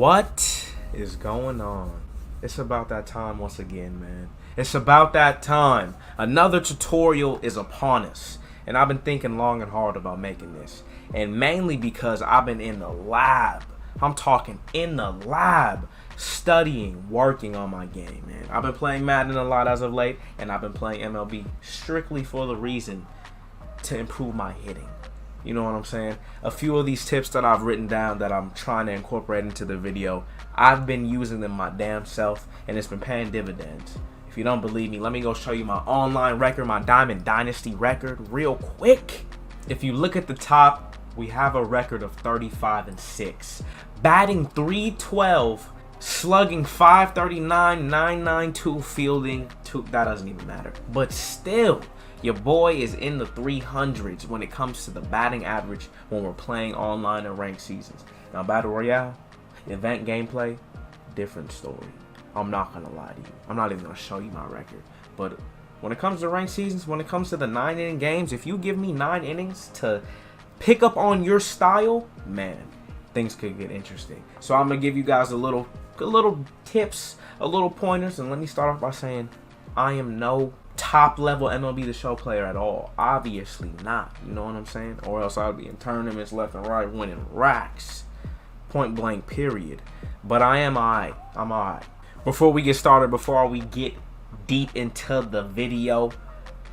What is going on? It's about that time once again, man. It's about that time. Another tutorial is upon us. And I've been thinking long and hard about making this. And mainly because I've been in the lab. I'm talking in the lab, studying, working on my game, man. I've been playing Madden a lot as of late, and I've been playing MLB strictly for the reason to improve my hitting. You know what I'm saying? A few of these tips that I've written down that I'm trying to incorporate into the video, I've been using them my damn self, and it's been paying dividends. If you don't believe me, let me go show you my online record, my Diamond Dynasty record, real quick. If you look at the top, we have a record of 35-6. Batting .312, slugging .539, .992, fielding that doesn't even matter. But still, your boy is in the 300s when it comes to the batting average when we're playing online and ranked seasons. Now, Battle Royale, event gameplay, different story. I'm not going to lie to you. I'm not even going to show you my record. But when it comes to ranked seasons, when it comes to the 9-inning games, if you give me 9 innings to pick up on your style, man, things could get interesting. So I'm going to give you guys a little tips, a little pointers. And let me start off by saying I am no top level MLB The Show player at all. Obviously not. You know what I'm saying? Or else I'd be in tournaments left and right winning racks. Point blank, period. But I am alright. I'm alright. Before we get started, before we get deep into the video,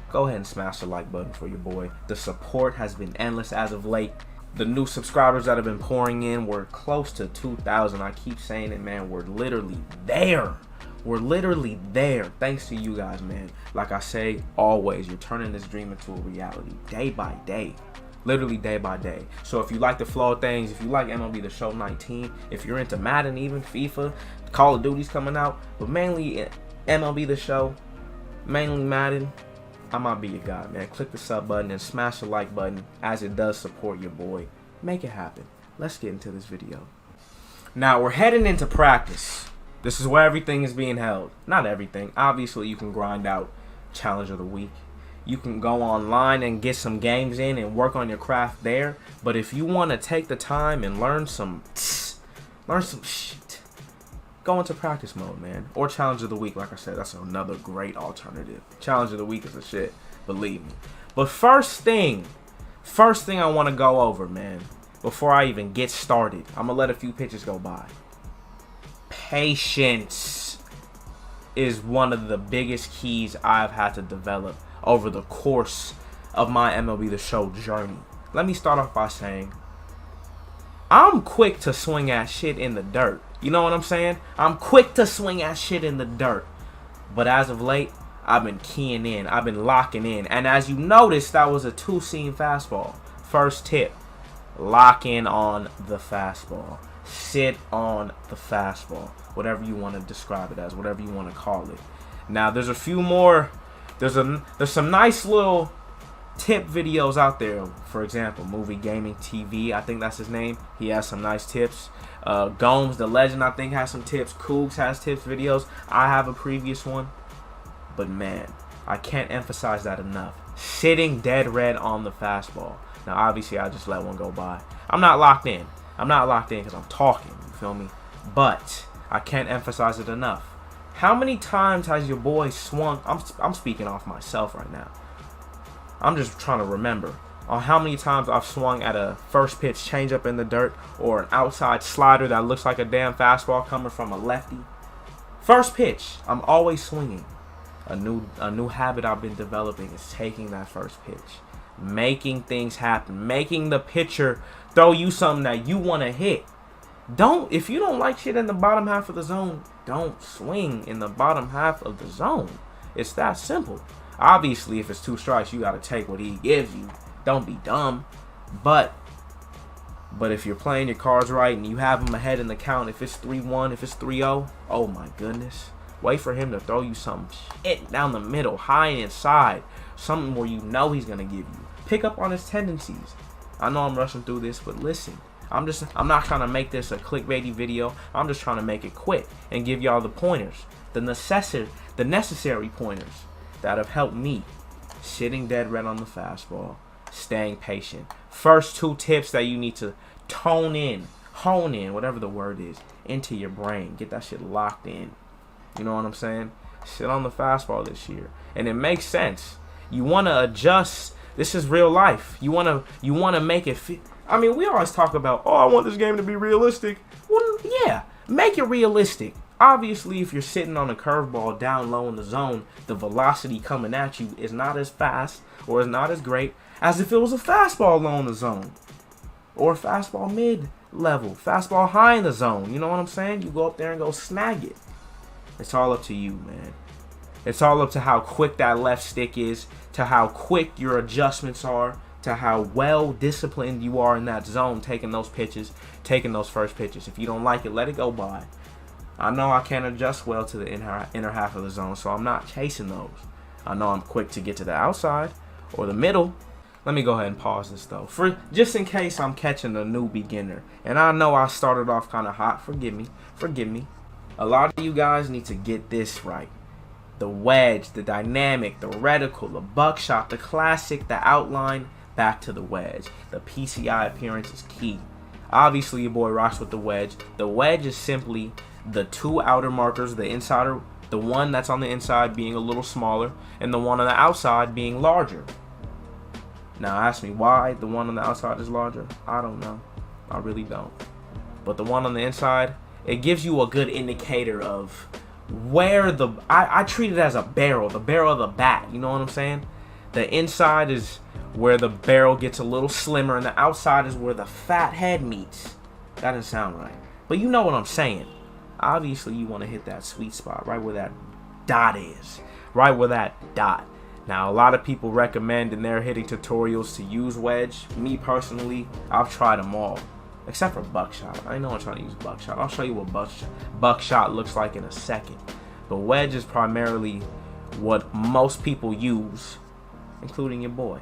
go ahead and smash the like button for your boy. The support has been endless as of late. The new subscribers that have been pouring in, we're close to 2,000. I keep saying it, man. We're literally there. We're literally there. Thanks to you guys, man. Like I say, always, you're turning this dream into a reality day by day. Literally day by day. So if you like the flow of things, if you like MLB The Show 19, if you're into Madden, even FIFA, Call of Duty's coming out, but mainly MLB The Show, mainly Madden, I might be your guy, man. Click the sub button and smash the like button, as it does support your boy. Make it happen. Let's get into this video. Now, we're heading into practice. This is where everything is being held. Not everything. Obviously, you can grind out Challenge of the Week. You can go online and get some games in and work on your craft there. But if you want to take the time and learn some shit, go into practice mode, man. Or Challenge of the Week. Like I said, that's another great alternative. Challenge of the Week is a shit. Believe me. But first thing I want to go over, man, before I even get started, I'm going to let a few pitches go by. Patience is one of the biggest keys I've had to develop over the course of my MLB The Show journey. Let me start off by saying I'm quick to swing at shit in the dirt. You know what I'm saying? I'm quick to swing at shit in the dirt. But as of late, I've been keying in. I've been locking in. And as you noticed, that was a 2-seam fastball. First tip, lock in on the fastball. Sit on the fastball. Whatever you want to describe it as, whatever you want to call it. Now, there's a few more. There's some nice little tip videos out there. For example, Movie Gaming TV, I think that's his name. He has some nice tips. Gomes the Legend, I think, has some tips. Cougs has tips videos. I have a previous one. But man, I can't emphasize that enough. Sitting dead red on the fastball. Now, obviously, I just let one go by. I'm not locked in. I'm not locked in because I'm talking. You feel me? But I can't emphasize it enough. How many times has your boy swung? I'm speaking off myself right now. I'm just trying to remember on how many times I've swung at a first pitch changeup in the dirt or an outside slider that looks like a damn fastball coming from a lefty. First pitch, I'm always swinging. A new habit I've been developing is taking that first pitch, making things happen, making the pitcher throw you something that you want to hit. If you don't like shit in the bottom half of the zone, don't swing in the bottom half of the zone. It's that simple. Obviously, if it's 2 strikes, you got to take what he gives you. Don't be dumb. But if you're playing your cards right and you have him ahead in the count, if it's 3-1, if it's 3-0, oh my goodness. Wait for him to throw you some shit down the middle, high and inside. Something where you know he's going to give you. Pick up on his tendencies. I know I'm rushing through this, but listen. I'm not trying to make this a clickbaity video. I'm just trying to make it quick and give y'all the pointers, the necessary pointers that have helped me. Sitting dead red on the fastball, staying patient. First 2 tips that you need to tone in, hone in, whatever the word is, into your brain. Get that shit locked in. You know what I'm saying? Sit on the fastball this year. And it makes sense. You want to adjust. This is real life. You want to make it fit. I mean, we always talk about, oh, I want this game to be realistic. Well, yeah, make it realistic. Obviously, if you're sitting on a curveball down low in the zone, the velocity coming at you is not as fast or is not as great as if it was a fastball low in the zone. Or a fastball mid-level, fastball high in the zone. You know what I'm saying? You go up there and go snag it. It's all up to you, man. It's all up to how quick that left stick is, to how quick your adjustments are, to how well disciplined you are in that zone, taking those pitches, taking those first pitches. If you don't like it, let it go by. I know I can't adjust well to the inner half of the zone, so I'm not chasing those. I know I'm quick to get to the outside or the middle. Let me go ahead and pause this though, for just in case I'm catching a new beginner. And I know I started off kind of hot. Forgive me. A lot of you guys need to get this right. The wedge, the dynamic, the reticle, the buckshot, the classic, the outline, back to the wedge. The PCI appearance is key. Obviously, your boy rocks with the wedge. The wedge is simply the two outer markers, the insider, the one that's on the inside being a little smaller, and the one on the outside being larger. Now, ask me why the one on the outside is larger. I don't know. I really don't. But the one on the inside, it gives you a good indicator of where the... I treat it as a barrel, the barrel of the bat. You know what I'm saying? The inside is where the barrel gets a little slimmer, and the outside is where the fat head meets. That doesn't sound right. But you know what I'm saying. Obviously, you want to hit that sweet spot, right where that dot is. Right where that dot. Now, a lot of people recommend in their hitting tutorials to use wedge. Me, personally, I've tried them all. Except for buckshot. I know I'm trying to use buckshot. I'll show you what buckshot looks like in a second. But wedge is primarily what most people use, including your boy.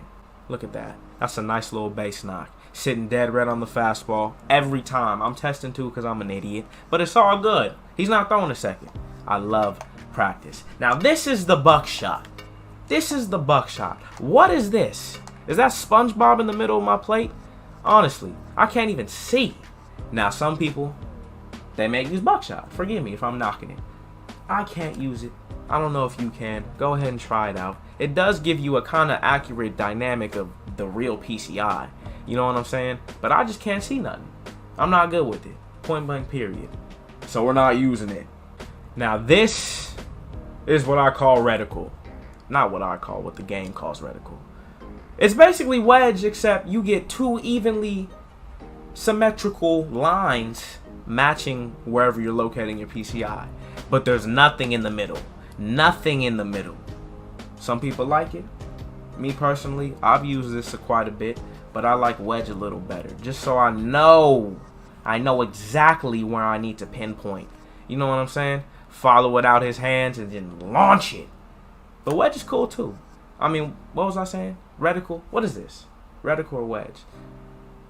Look at that. That's a nice little base knock. Sitting dead red on the fastball every time. I'm testing too because I'm an idiot. But it's all good. He's not throwing a second. I love practice. Now, this is the buckshot. This is the buckshot. What is this? Is that SpongeBob in the middle of my plate? Honestly, I can't even see. Now, some people, they may use buckshot. Forgive me if I'm knocking it. I can't use it. I don't know if you can. Go ahead and try it out. It does give you a kind of accurate dynamic of the real PCI. You know what I'm saying? But I just can't see nothing. I'm not good with it. Point blank period. So we're not using it. Now, this is what I call reticle. Not what I call, what the game calls reticle. It's basically wedge, except you get two evenly symmetrical lines matching wherever you're locating your PCI. But there's nothing in the middle. Nothing in the middle. Some people like it. Me personally, I've used this quite a bit, but I like wedge a little better. Just so I know exactly where I need to pinpoint. You know what I'm saying? Follow it out his hands and then launch it. But wedge is cool too. I mean, what was I saying? Reticle? What is this? Reticle or wedge?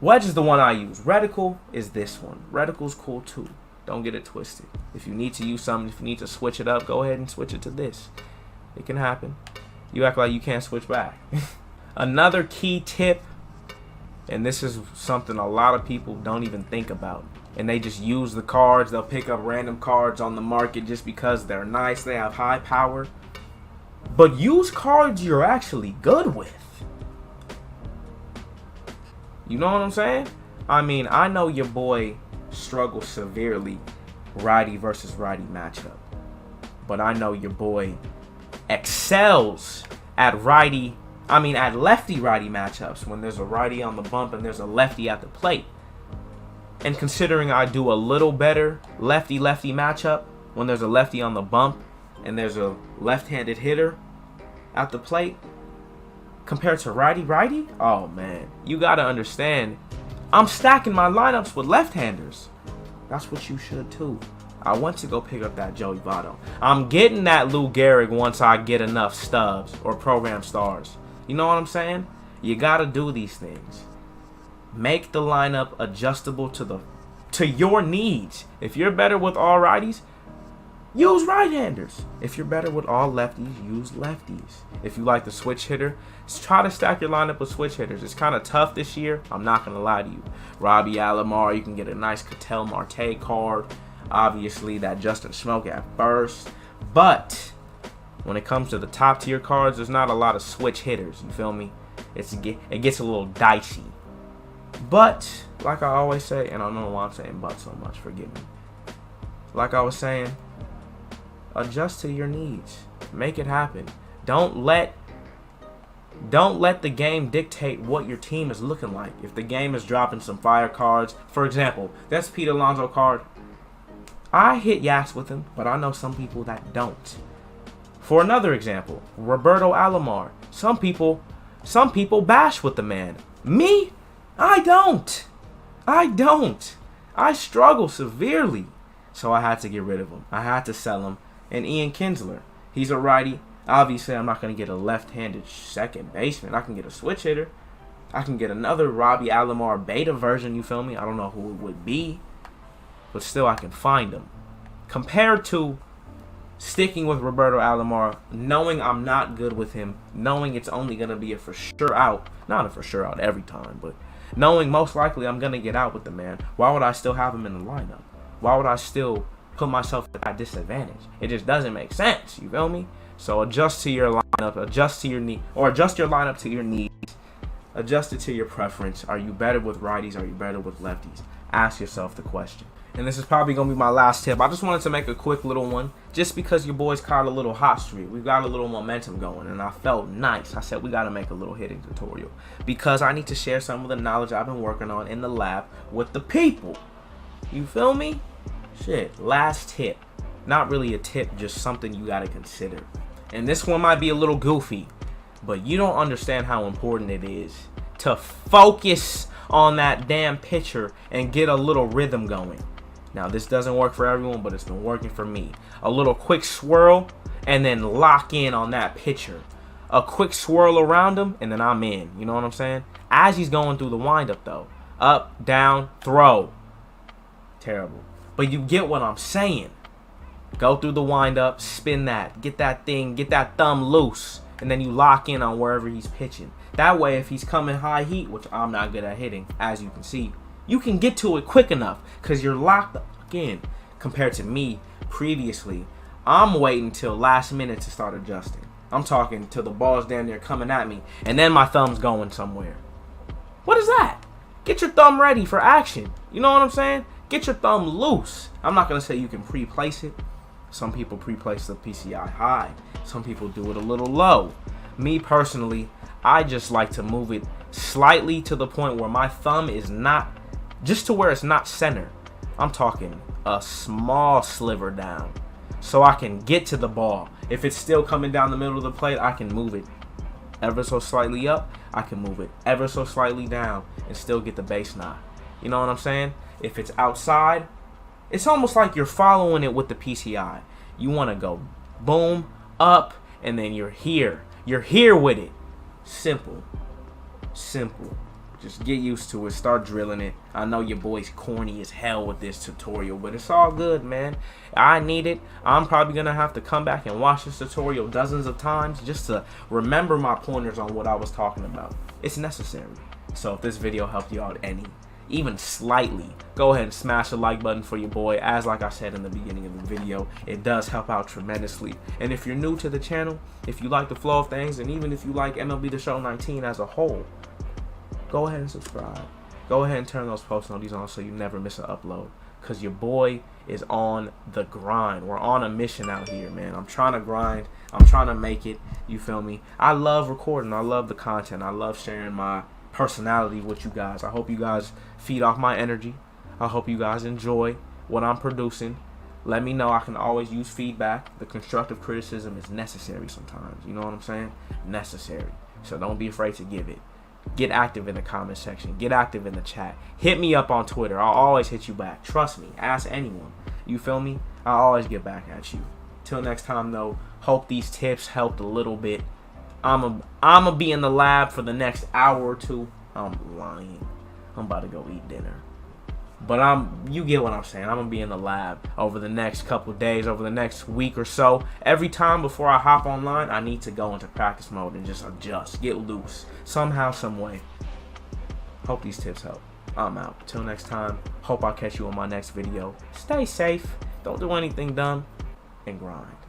Wedge is the one I use. Reticle is this one. Reticle's cool too. Don't get it twisted. If you need to use something, if you need to switch it up, go ahead and switch it to this. It can happen. You act like you can't switch back. Another key tip, and this is something a lot of people don't even think about, and they just use the cards. They'll pick up random cards on the market just because they're nice, they have high power. But use cards you're actually good with. You know what I'm saying? I mean, I know your boy struggles severely righty versus righty matchup. But I know your boy excels at at lefty righty matchups when there's a righty on the bump and there's a lefty at the plate. And considering I do a little better lefty matchup when there's a lefty on the bump and there's a left-handed hitter at the plate compared to righty, oh man, you gotta understand, I'm stacking my lineups with left-handers. That's what you should too. I want to go pick up that Joey Votto. I'm getting that Lou Gehrig once I get enough stubs or program stars. You know what I'm saying? You gotta do these things. Make the lineup adjustable to your needs. If you're better with all righties, use right-handers. If you're better with all lefties, use lefties. If you like the switch hitter, try to stack your lineup with switch hitters. It's kind of tough this year. I'm not going to lie to you. Robbie Alomar, you can get a nice Ketel Marte card. Obviously, that Justin Smoke at first. But when it comes to the top tier cards, there's not a lot of switch hitters. You feel me? It gets a little dicey. But, like I always say, and I don't know why I'm saying but so much, forgive me. Like I was saying, adjust to your needs. Make it happen. Don't let the game dictate what your team is looking like. If the game is dropping some fire cards, for example, that's Pete Alonso card. I hit Yas with him, but I know some people that don't. For another example, Roberto Alomar. Some people bash with the man. Me? I don't. I struggle severely. So I had to get rid of him. I had to sell him. And Ian Kinsler, he's a righty. Obviously, I'm not going to get a left-handed second baseman. I can get a switch hitter. I can get another Robbie Alomar beta version, you feel me? I don't know who it would be. But still, I can find him. Compared to sticking with Roberto Alomar, knowing I'm not good with him, knowing it's only going to be a for sure out. Not a for sure out every time, but knowing most likely I'm going to get out with the man. Why would I still have him in the lineup? Why would I still put myself at a disadvantage? It just doesn't make sense, you feel me? So adjust to your lineup, adjust to your need, or adjust your lineup to your needs. Adjust it to your preference. Are you better with righties? Are you better with lefties? Ask yourself the question. And this is probably going to be my last tip. I just wanted to make a quick little one just because your boys caught a little hot streak. We got a little momentum going and I felt nice. I said we got to make a little hitting tutorial because I need to share some of the knowledge I've been working on in the lab with the people. You feel me? Shit, last tip. Not really a tip, just something you got to consider. And this one might be a little goofy, but you don't understand how important it is to focus on that damn pitcher and get a little rhythm going. Now, this doesn't work for everyone, but it's been working for me. A little quick swirl and then lock in on that pitcher. A quick swirl around him and then I'm in. You know what I'm saying? As he's going through the windup, though. Up, down, throw. Terrible. But you get what I'm saying. Go through the windup, spin that, get that thumb loose, and then you lock in on wherever he's pitching. That way, if he's coming high heat, which I'm not good at hitting, as you can see, you can get to it quick enough because you're locked the fuck in. Compared to me previously, I'm waiting till last minute to start adjusting. I'm talking till the ball's down there coming at me, and then my thumb's going somewhere. What is that? Get your thumb ready for action. You know what I'm saying? Get your thumb loose. I'm not going to say you can pre-place it. Some people pre-place the PCI high. Some people do it a little low. Me personally, I just like to move it slightly to the point where my thumb is not, just to where it's not center. I'm talking a small sliver down so I can get to the ball. If it's still coming down the middle of the plate, I can move it ever so slightly up. I can move it ever so slightly down and still get the base knot. You know what I'm saying? If it's outside, it's almost like you're following it with the PCI. You want to go boom, up, and then you're here. You're here with it. Simple. Simple. Just get used to it. Start drilling it. I know your boy's corny as hell with this tutorial, but it's all good, man. I need it. I'm probably going to have to come back and watch this tutorial dozens of times just to remember my pointers on what I was talking about. It's necessary. So if this video helped you out even slightly, go ahead and smash the like button for your boy. As like I said in the beginning of the video, it does help out tremendously. And if you're new to the channel, if you like the flow of things, and even if you like MLB The Show 19 as a whole, go ahead and subscribe. Go ahead and turn those post notifications on so you never miss an upload. Because your boy is on the grind. We're on a mission out here, man. I'm trying to grind. I'm trying to make it. You feel me? I love recording. I love the content. I love sharing my personality with you guys. I hope you guys feed off my energy. I hope you guys enjoy what I'm producing. Let me know. I can always use feedback. The constructive criticism is necessary sometimes. You know what I'm saying? Necessary. So don't be afraid to give it. Get active in the comment section. Get active in the chat. Hit me up on Twitter. I'll always hit you back. Trust me. Ask anyone. You feel me? I'll always get back at you. Till next time, though, hope these tips helped a little bit. I'ma be in the lab for the next hour or two. I'm lying. I'm about to go eat dinner. But you get what I'm saying. I'm gonna be in the lab over the next couple days, over the next week or so. Every time before I hop online, I need to go into practice mode and just adjust, get loose, somehow, some way. Hope these tips help. I'm out. Till next time. Hope I'll catch you on my next video. Stay safe. Don't do anything dumb, and grind.